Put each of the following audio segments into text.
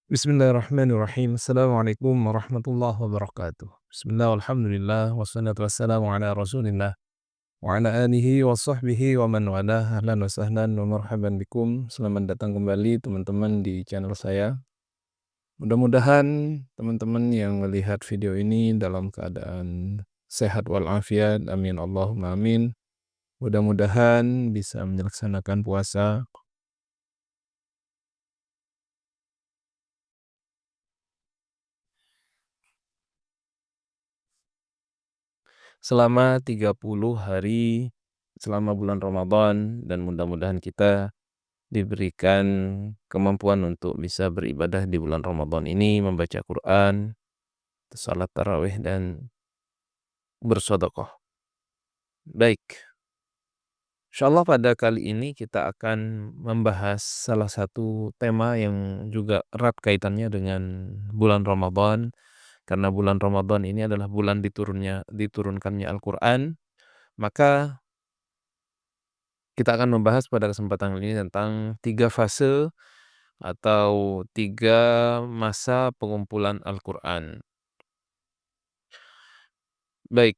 Bismillahirrahmanirrahim. Assalamualaikum warahmatullahi wabarakatuh. Bismillah, alhamdulillah, wassalatu wassalamu ala rasulillah, wa ala alihi wa sahbihi wa man walah, ahlan wa sahlan wa marhaban bikum. Selamat datang kembali teman-teman di channel saya. Mudah-mudahan teman-teman yang melihat video ini dalam keadaan sehat walafiat, amin Allahumma amin. Mudah-mudahan bisa melaksanakan puasa selama 30 hari selama bulan Ramadan, dan mudah-mudahan kita diberikan kemampuan untuk bisa beribadah di bulan Ramadan ini, membaca Quran, salat tarawih, dan bersedekah. Baik, insyaallah pada kali ini kita akan membahas salah satu tema yang juga erat kaitannya dengan bulan Ramadan, karena bulan Ramadan ini adalah bulan diturunkannya Al-Quran. Maka kita akan membahas pada kesempatan ini tentang 3 fase atau 3 masa pengumpulan Al-Quran. Baik,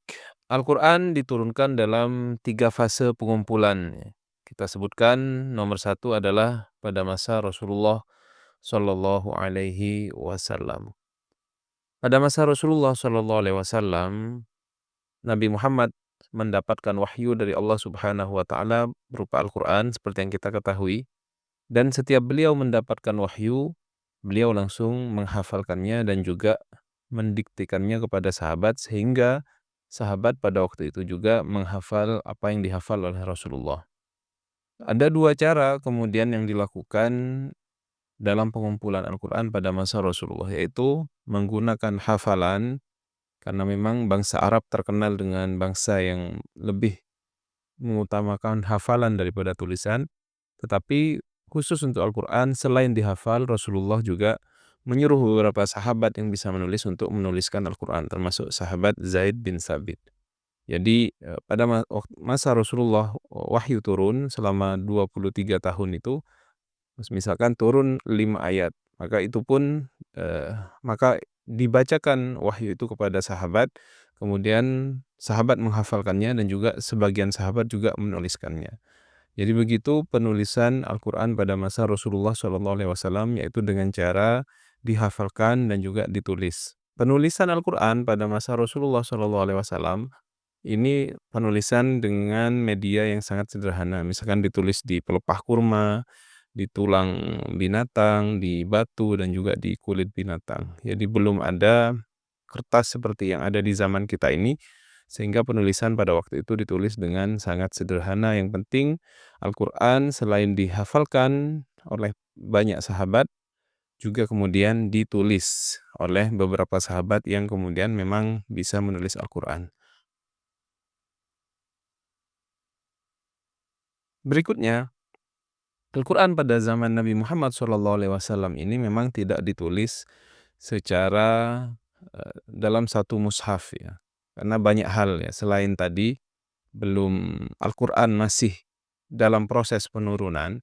Al-Quran diturunkan dalam 3 fase pengumpulan. Kita sebutkan nomor 1 adalah pada masa Rasulullah Shallallahu Alaihi Wasallam. Pada masa Rasulullah Shallallahu Alaihi Wasallam, Nabi Muhammad mendapatkan wahyu dari Allah Subhanahu Wa Taala berupa Al-Quran seperti yang kita ketahui. Dan setiap beliau mendapatkan wahyu, beliau langsung menghafalkannya dan juga mendiktikannya kepada sahabat, sehingga sahabat pada waktu itu juga menghafal apa yang dihafal oleh Rasulullah. Ada 2 cara kemudian yang dilakukan dalam pengumpulan Al-Quran pada masa Rasulullah, yaitu menggunakan hafalan, karena memang bangsa Arab terkenal dengan bangsa yang lebih mengutamakan hafalan daripada tulisan. Tetapi khusus untuk Al-Quran, selain dihafal, Rasulullah juga menyuruh beberapa sahabat yang bisa menulis untuk menuliskan Al-Quran, termasuk sahabat Zaid bin Sabit. Jadi pada masa Rasulullah wahyu turun selama 23 tahun itu, misalkan turun 5 ayat, maka itu pun maka dibacakan wahyu itu kepada sahabat, kemudian sahabat menghafalkannya dan juga sebagian sahabat juga menuliskannya. Jadi begitu penulisan Al-Quran pada masa Rasulullah SAW, yaitu dengan cara dihafalkan dan juga ditulis. Penulisan Al-Quran pada masa Rasulullah SAW ini penulisan dengan media yang sangat sederhana. Misalkan ditulis di pelepah kurma, di tulang binatang, di batu, dan juga di kulit binatang. Jadi belum ada kertas seperti yang ada di zaman kita ini, sehingga penulisan pada waktu itu ditulis dengan sangat sederhana. Yang penting Al-Quran selain dihafalkan oleh banyak sahabat, juga kemudian ditulis oleh beberapa sahabat yang kemudian memang bisa menulis Al-Quran. Berikutnya, Al-Quran pada zaman Nabi Muhammad SAW ini memang tidak ditulis secara dalam satu mushaf, ya. Karena banyak hal, ya, selain tadi belum Al-Quran masih dalam proses penurunan,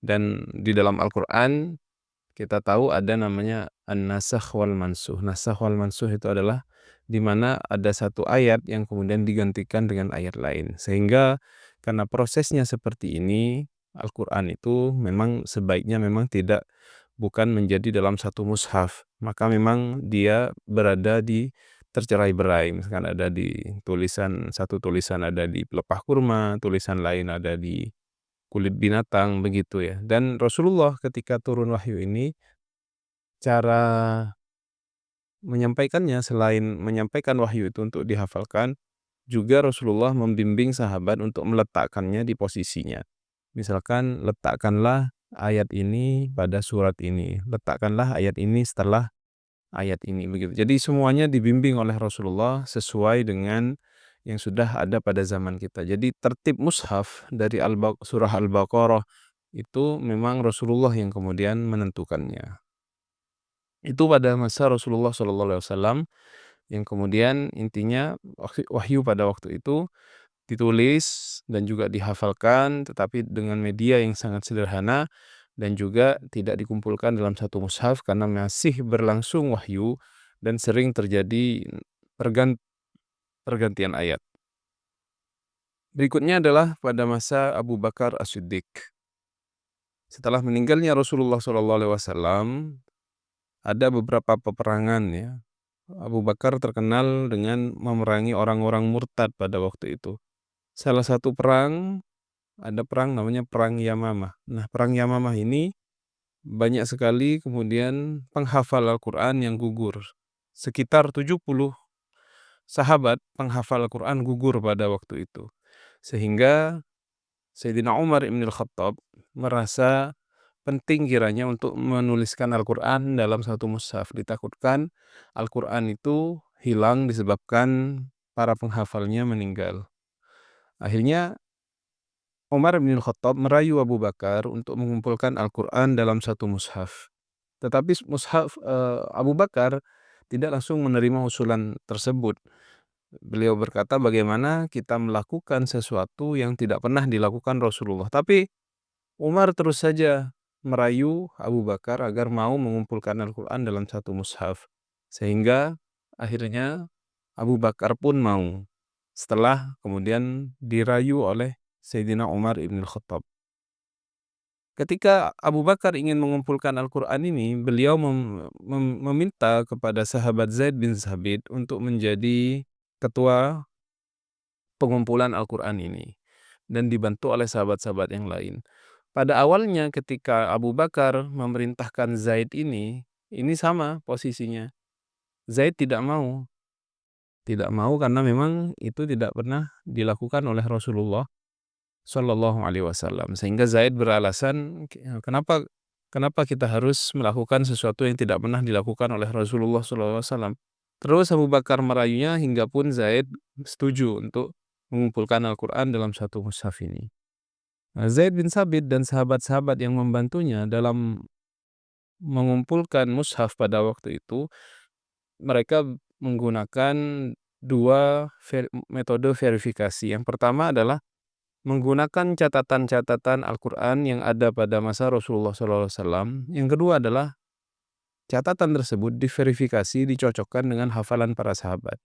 dan di dalam Al-Quran kita tahu ada namanya an-nasakh wal mansuh. Nasakh wal mansuh itu adalah di mana ada satu ayat yang kemudian digantikan dengan ayat lain. Sehingga karena prosesnya seperti ini, Al-Quran itu memang sebaiknya memang bukan menjadi dalam satu mushaf. Maka memang dia berada di tercerai-berai. Misalkan ada di satu tulisan ada di pelepah kurma, tulisan lain ada di kulit binatang, begitu, ya. Dan Rasulullah ketika turun wahyu ini, cara menyampaikannya selain menyampaikan wahyu itu untuk dihafalkan, juga Rasulullah membimbing sahabat untuk meletakkannya di posisinya. Misalkan, letakkanlah ayat ini pada surat ini, letakkanlah ayat ini setelah ayat ini, begitu. Jadi semuanya dibimbing oleh Rasulullah sesuai dengan yang sudah ada pada zaman kita. Jadi tertib mushaf dari surah Al-Baqarah itu memang Rasulullah yang kemudian menentukannya. Itu pada masa Rasulullah SAW, yang kemudian intinya wahyu pada waktu itu ditulis dan juga dihafalkan, tetapi dengan media yang sangat sederhana. dan juga tidak dikumpulkan dalam satu mushaf karena masih berlangsung wahyu dan sering terjadi pergan pergantian ayat. Berikutnya adalah pada masa Abu Bakar As-Siddiq. Setelah meninggalnya Rasulullah SAW, ada beberapa peperangan ya. Abu Bakar terkenal dengan memerangi orang-orang murtad pada waktu itu. Salah satu perang, ada perang namanya Perang Yamamah. Nah, Perang Yamamah ini banyak sekali kemudian penghafal Al-Quran yang gugur. Sekitar 70 sahabat penghafal Al-Quran gugur pada waktu itu. Sehingga Sayyidina Umar Ibn Khattab merasa penting kiranya untuk menuliskan Al-Quran dalam satu mushaf. Ditakutkan Al-Quran itu hilang disebabkan para penghafalnya meninggal. Akhirnya Umar bin Khattab merayu Abu Bakar untuk mengumpulkan Al-Quran dalam satu mushaf. Tetapi Abu Bakar tidak langsung menerima usulan tersebut. Beliau berkata, bagaimana kita melakukan sesuatu yang tidak pernah dilakukan Rasulullah. Tapi Umar terus saja merayu Abu Bakar agar mau mengumpulkan Al-Quran dalam satu mushaf. Sehingga akhirnya Abu Bakar pun mau. Setelah kemudian dirayu oleh Sayyidina Umar ibn Khattab. Ketika Abu Bakar ingin mengumpulkan Al-Quran ini, beliau meminta kepada sahabat Zaid bin Sabit untuk menjadi ketua pengumpulan Al-Quran ini. Dan dibantu oleh sahabat-sahabat yang lain. Pada awalnya ketika Abu Bakar memerintahkan Zaid ini sama posisinya. Zaid tidak mau. Tidak mau karena memang itu tidak pernah dilakukan oleh Rasulullah Shallallahu Alaihi Wasallam. Sehingga Zaid beralasan, kenapa kita harus melakukan sesuatu yang tidak pernah dilakukan oleh Rasulullah Shallallahu Alaihi Wasallam. Terus Abu Bakar merayunya hingga pun Zaid setuju untuk mengumpulkan Al-Quran dalam satu mushaf ini. Zaid bin Sabit dan sahabat-sahabat yang membantunya dalam mengumpulkan mushaf pada waktu itu, mereka menggunakan dua metode verifikasi. Yang pertama adalah menggunakan catatan-catatan Al-Quran yang ada pada masa Rasulullah SAW. Yang kedua adalah catatan tersebut diverifikasi, dicocokkan dengan hafalan para sahabat.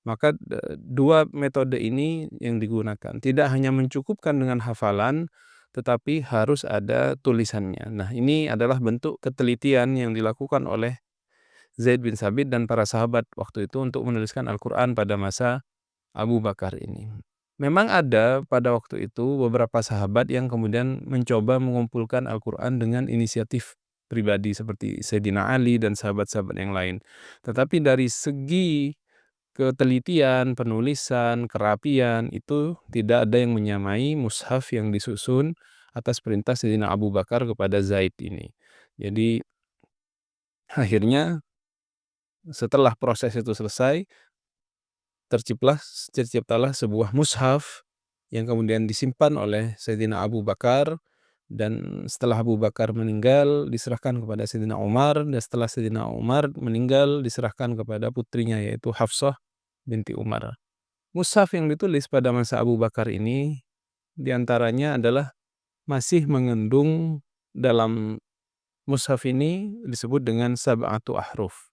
Maka dua metode ini yang digunakan. Tidak hanya mencukupkan dengan hafalan, tetapi harus ada tulisannya. Nah, ini adalah bentuk ketelitian yang dilakukan oleh Zaid bin Sabit dan para sahabat waktu itu untuk menuliskan Al-Quran pada masa Abu Bakar ini. Memang ada pada waktu itu beberapa sahabat yang kemudian mencoba mengumpulkan Al-Quran dengan inisiatif pribadi seperti Sayyidina Ali dan sahabat-sahabat yang lain. Tetapi dari segi ketelitian, penulisan, kerapian itu tidak ada yang menyamai mushaf yang disusun atas perintah Sayyidina Abu Bakar kepada Zaid ini. Jadi akhirnya setelah proses itu selesai, terciptalah sebuah mushaf yang kemudian disimpan oleh Sayyidina Abu Bakar, dan setelah Abu Bakar meninggal diserahkan kepada Sayyidina Umar, dan setelah Sayyidina Umar meninggal diserahkan kepada putrinya yaitu Hafsah binti Umar. Mushaf yang ditulis pada masa Abu Bakar ini diantaranya adalah masih mengandung, dalam mushaf ini disebut dengan sab'atu ahruf.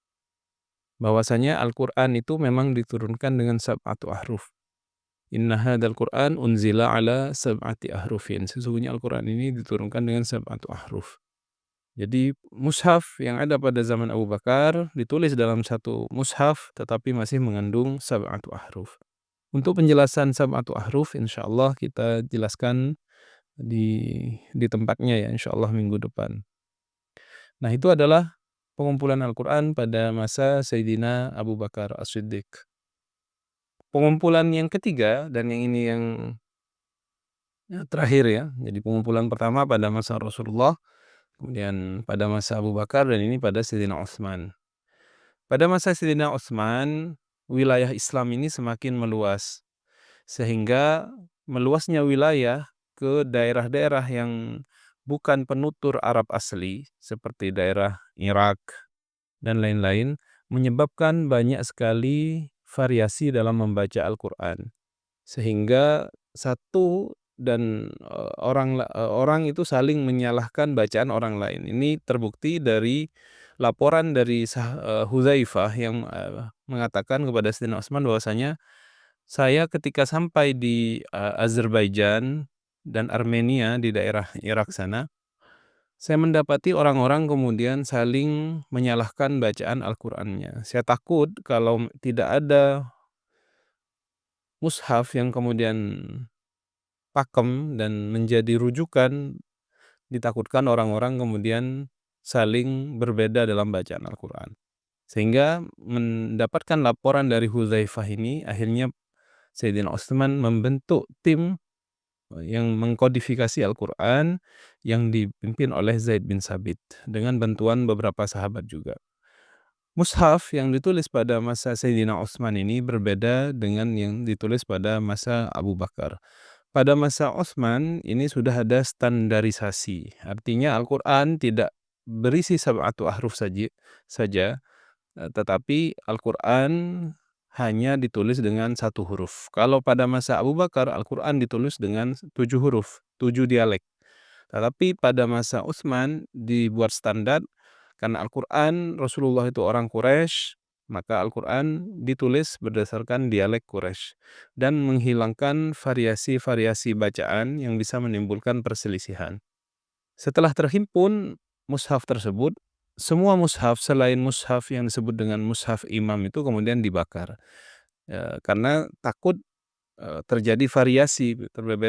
Bahwasanya Al-Quran itu memang diturunkan dengan sab'atu ahruf. Inna hadzal Qur'an unzila ala sab'ati ahrufin. Sesungguhnya Al-Quran ini diturunkan dengan sab'atu ahruf. Jadi mushaf yang ada pada zaman Abu Bakar ditulis dalam satu mushaf tetapi masih mengandung sab'atu ahruf. Untuk penjelasan sab'atu ahruf insyaallah kita jelaskan di tempatnya ya insyaallah minggu depan. Nah, itu adalah pengumpulan Al-Quran pada masa Sayyidina Abu Bakar As-Siddiq. Pengumpulan yang ketiga dan yang ini yang terakhir ya. Jadi pengumpulan pertama pada masa Rasulullah, kemudian pada masa Abu Bakar, dan ini pada Sayyidina Utsman. Pada masa Sayyidina Utsman, wilayah Islam ini semakin meluas. Sehingga meluasnya wilayah ke daerah-daerah yang bukan penutur Arab asli seperti daerah Irak dan lain-lain menyebabkan banyak sekali variasi dalam membaca Al-Quran. Sehingga satu dan, orang itu saling menyalahkan bacaan orang lain. Ini terbukti dari laporan dari Hudzaifah yang, mengatakan kepada Sayyidina Utsman bahwasanya, "Saya ketika sampai di, Azerbaijan dan Armenia di daerah Irak sana, saya mendapati orang-orang kemudian saling menyalahkan bacaan Al-Qur'annya. Saya takut kalau tidak ada mushaf yang kemudian pakem dan menjadi rujukan, ditakutkan orang-orang kemudian saling berbeda dalam bacaan Al-Qur'an." Sehingga mendapatkan laporan dari Hudzaifah ini, akhirnya Sayyidina Utsman membentuk tim, yang mengkodifikasi Al-Qur'an yang dipimpin oleh Zaid bin Sabit, dengan bantuan beberapa sahabat juga. Mushaf yang ditulis pada masa Sayyidina Utsman ini berbeda dengan yang ditulis pada masa Abu Bakar. Pada masa Utsman ini sudah ada standarisasi, artinya Al-Qur'an tidak berisi sab'atu ahruf saja, tetapi Al-Qur'an hanya ditulis dengan satu huruf. Kalau pada masa Abu Bakar, Al-Qur'an ditulis dengan 7 huruf, 7 dialek. Tetapi pada masa Utsman dibuat standar, karena Al-Qur'an Rasulullah itu orang Quraisy, maka Al-Qur'an ditulis berdasarkan dialek Quraisy dan menghilangkan variasi-variasi bacaan yang bisa menimbulkan perselisihan. Setelah terhimpun mushaf tersebut, semua mushaf selain mushaf yang disebut dengan mushaf imam itu kemudian dibakar, karena takut, terjadi variasi,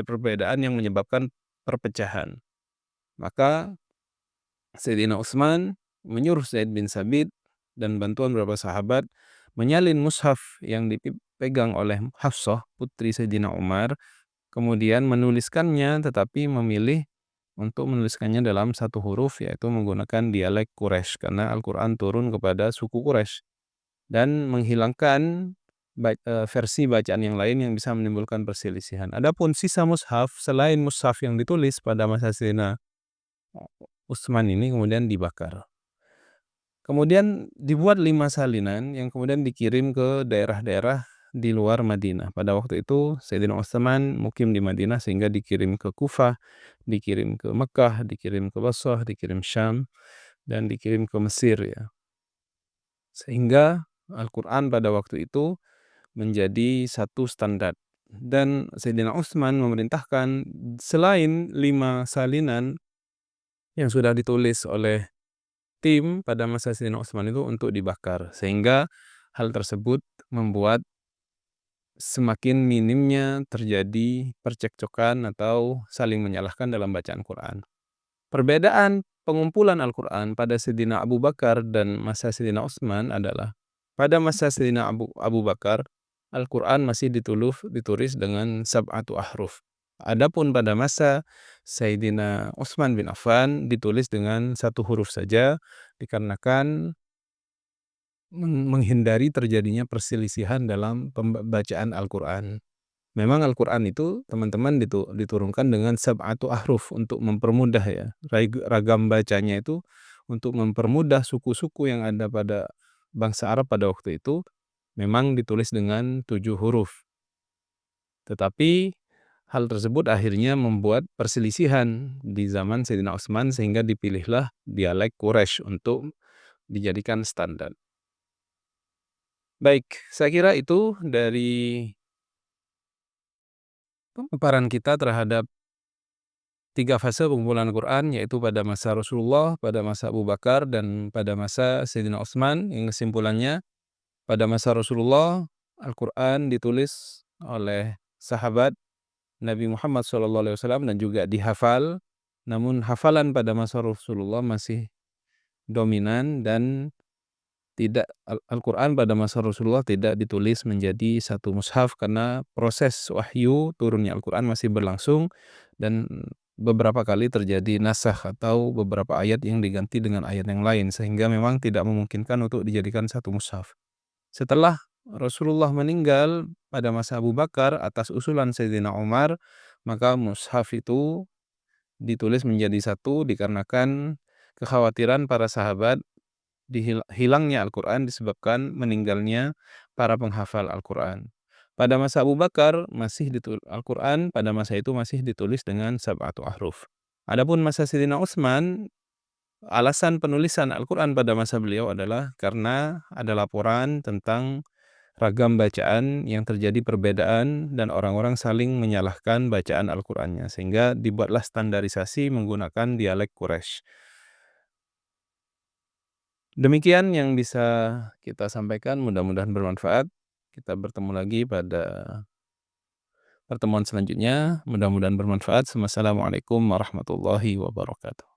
perbedaan yang menyebabkan perpecahan. Maka Sayyidina Utsman menyuruh Zaid bin Sabit dan bantuan beberapa sahabat menyalin mushaf yang dipegang oleh Hafsah, putri Sayyidina Umar, kemudian menuliskannya, tetapi memilih untuk menuliskannya dalam satu huruf, yaitu menggunakan dialek Quraisy, karena Al-Qur'an turun kepada suku Quraisy, dan menghilangkan versi bacaan yang lain yang bisa menimbulkan perselisihan. Adapun sisa mushaf selain mushaf yang ditulis pada masa Sayyidina Utsman ini kemudian dibakar. Kemudian dibuat 5 salinan yang kemudian dikirim ke daerah-daerah di luar Madinah. Pada waktu itu Sayyidina Utsman mukim di Madinah, sehingga dikirim ke Kufah, dikirim ke Mekkah, dikirim ke Basrah, dikirim Syam, dan dikirim ke Mesir ya. Sehingga Al-Qur'an pada waktu itu menjadi satu standar. Dan Sayyidina Utsman memerintahkan selain 5 salinan yang sudah ditulis oleh tim pada masa Sayyidina Utsman itu untuk dibakar, sehingga hal tersebut membuat semakin minimnya terjadi percekcokan atau saling menyalahkan dalam bacaan Quran. Perbedaan pengumpulan Al-Qur'an pada Sayyidina Abu Bakar dan masa Sayyidina Utsman adalah, pada masa Sayyidina Abu Bakar, Al-Qur'an masih ditulis dengan sab'atu ahruf. Adapun pada masa Sayyidina Utsman bin Affan ditulis dengan satu huruf saja, dikarenakan menghindari terjadinya perselisihan dalam pembacaan Al-Qur'an. Memang Al-Qur'an itu teman-teman diturunkan dengan sab'atu ahruf untuk mempermudah ya, ragam bacanya itu untuk mempermudah suku-suku yang ada pada bangsa Arab pada waktu itu, memang ditulis dengan 7 huruf. Tetapi hal tersebut akhirnya membuat perselisihan di zaman Sayyidina Utsman, sehingga dipilihlah dialek Quraisy untuk dijadikan standar. Baik, saya kira itu dari pemaparan kita terhadap 3 fase pengumpulan Al-Qur'an, yaitu pada masa Rasulullah, pada masa Abu Bakar, dan pada masa Sayyidina Utsman. Yang kesimpulannya, pada masa Rasulullah, Al-Qur'an ditulis oleh sahabat Nabi Muhammad SAW dan juga dihafal, namun hafalan pada masa Rasulullah masih dominan, dan Al-Qur'an pada masa Rasulullah tidak ditulis menjadi satu mushaf, karena proses wahyu turunnya Al-Qur'an masih berlangsung, dan beberapa kali terjadi nasakh atau beberapa ayat yang diganti dengan ayat yang lain, sehingga memang tidak memungkinkan untuk dijadikan satu mushaf. Setelah Rasulullah meninggal pada masa Abu Bakar atas usulan Sayyidina Umar, maka mushaf itu ditulis menjadi satu, dikarenakan kekhawatiran para sahabat hilangnya Al-Qur'an disebabkan meninggalnya para penghafal Al-Qur'an. Pada masa Abu Bakar Al-Qur'an pada masa itu masih ditulis dengan sab'atu ahruf. Adapun masa Sayyidina Utsman, alasan penulisan Al-Qur'an pada masa beliau adalah karena ada laporan tentang ragam bacaan yang terjadi perbedaan dan orang-orang saling menyalahkan bacaan Al-Qur'annya, sehingga dibuatlah standarisasi menggunakan dialek Quraisy. Demikian yang bisa kita sampaikan, mudah-mudahan bermanfaat. Kita bertemu lagi pada pertemuan selanjutnya, mudah-mudahan bermanfaat. Wassalamualaikum warahmatullahi wabarakatuh.